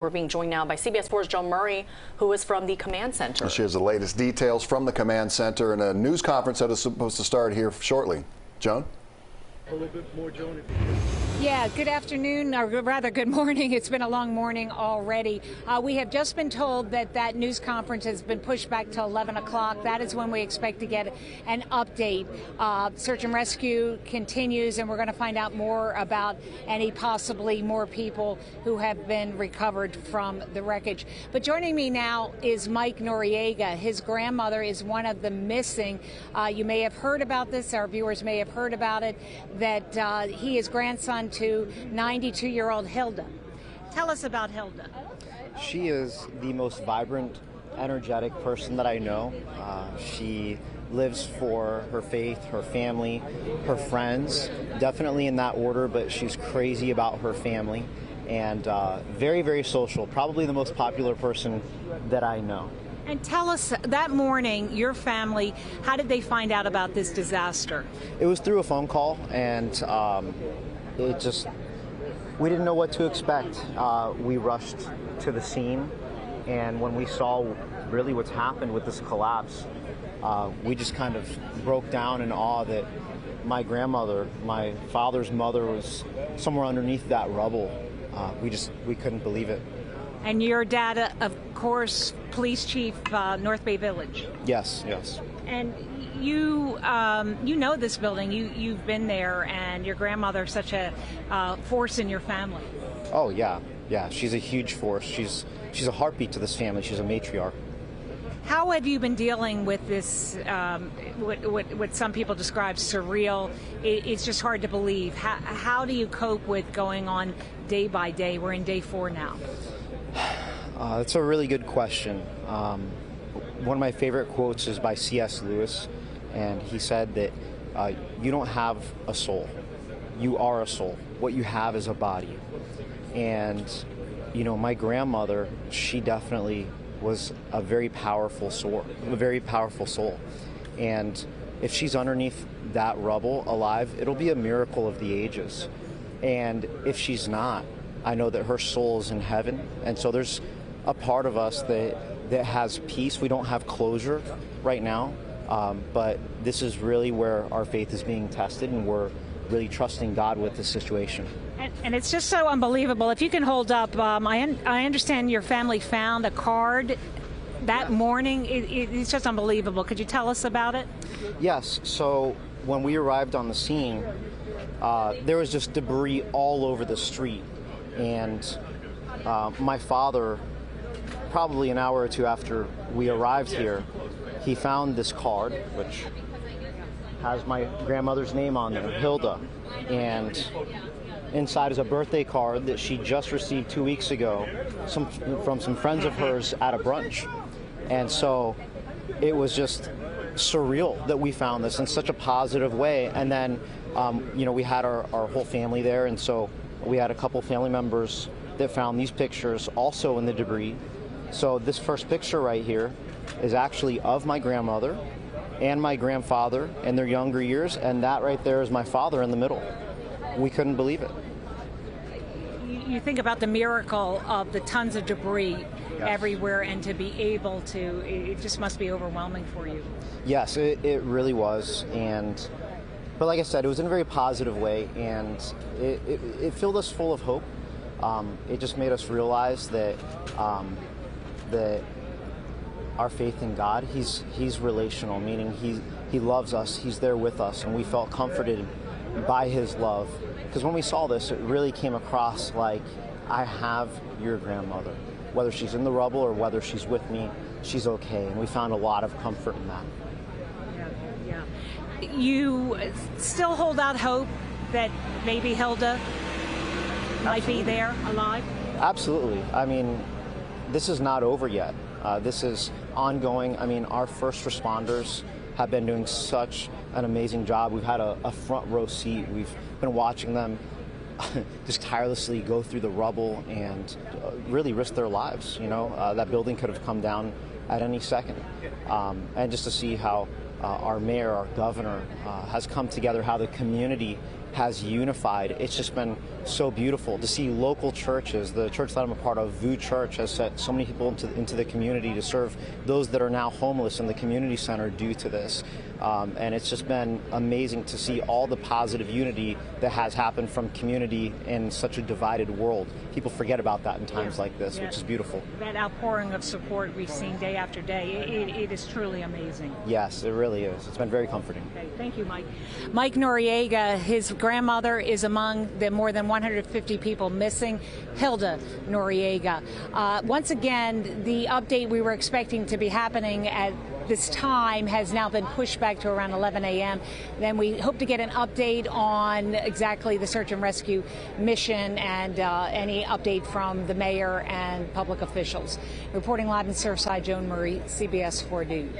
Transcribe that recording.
We're being joined now by CBS 4's Joan Murray, who is from the command center. She has the latest details from the command center and a news conference that is supposed to start here shortly. Joan? A little bit more, Joan, if you could. Yeah, good afternoon, or rather good morning. It's been a long morning already. We have just been told that that news conference has been pushed back to 11 o'clock. That is when we expect to get an update. Search and rescue continues, and we're going to find out more about any possibly more people who have been recovered from the wreckage. But joining me now is Mike Noriega. His grandmother is one of the missing. You may have heard about this. Our viewers may have heard about it, that he is grandson to 92-year-old Hilda. Tell us about Hilda. She is the most vibrant, energetic person that I know. She lives for her faith, her family, her friends, definitely in that order, but she's crazy about her family and very, very social, probably the most popular person that I know. And tell us, that morning, your family, how did they find out about this disaster? It was through a phone call, and we didn't know what to expect. We rushed to the scene, and when we saw really what's happened with this collapse, we just kind of broke down in awe that my grandmother, my father's mother, was somewhere underneath that rubble. We couldn't believe it. And your dad, of course, police chief, North Bay Village. Yes, yes. And you know this building. You've been there, and your grandmother's such a force in your family. Oh yeah, yeah. She's a huge force. She's a heartbeat to this family. She's a matriarch. How have you been dealing with this? What some people describe surreal. It's just hard to believe. How do you cope with going on day by day? We're in day 4 now. That's a really good question. One of my favorite quotes is by C.S. Lewis, and he said that you don't have a soul. You are a soul. What you have is a body. And, you know, my grandmother, she definitely was a very powerful soul. And if she's underneath that rubble alive, it'll be a miracle of the ages. And if she's not, I know that her soul is in heaven. And so there's a part of us that has peace. We don't have closure right now, but this is really where our faith is being tested, and we're really trusting God with the situation. And it's just so unbelievable. If you can hold up, I understand your family found a card that morning. It's just unbelievable. Could you tell us about it? Yes. So when we arrived on the scene, there was just debris all over the street. And my father, probably an hour or two after we arrived here, he found this card, which has my grandmother's name on there, Hilda. And inside is a birthday card that she just received 2 weeks ago from some friends of hers at a brunch. And so it was just surreal that we found this in such a positive way. And then, you know, we had our whole family there, and so we had a couple family members that found these pictures also in the debris. So this first picture right here is actually of my grandmother and my grandfather in their younger years, and that right there is my father in the middle. We couldn't believe it. You think about the miracle of the tons of debris everywhere, and to be able to, it just must be overwhelming for you. Yes, it really was. But like I said, it was in a very positive way, and it filled us full of hope. It just made us realize that our faith in God, He's relational, meaning He loves us, He's there with us, and we felt comforted by His love. Because when we saw this, it really came across like, I have your grandmother. Whether she's in the rubble or whether she's with me, she's okay. And we found a lot of comfort in that. Yeah. You still hold out hope that maybe Hilda might be there alive? Absolutely. I mean, this is not over yet. This is ongoing. I mean, our first responders have been doing such an amazing job. We've had a front row seat. We've been watching them just tirelessly go through the rubble and really risk their lives. You know, that building could have come down at any second. And just to see how our mayor, our governor, has come together, how the community has unified. It's just been so beautiful to see local churches. The church that I'm a part of, VU Church, has set so many people into the community to serve those that are now homeless in the community center due to this. And it's just been amazing to see all the positive unity that has happened from community in such a divided world. People forget about that in times like this, which is beautiful. That outpouring of support we've seen day after day, it is truly amazing. Yes, it really is. It's been very comforting. Okay, thank you, Mike. Mike Noriega, his grandmother is among the more than 150 people missing. Hilda Noriega. Once again, the update we were expecting to be happening at this time has now been pushed back to around 11 a.m. Then we hope to get an update on exactly the search and rescue mission and any update from the mayor and public officials. Reporting live in Surfside, Joan Murray, CBS 4 News.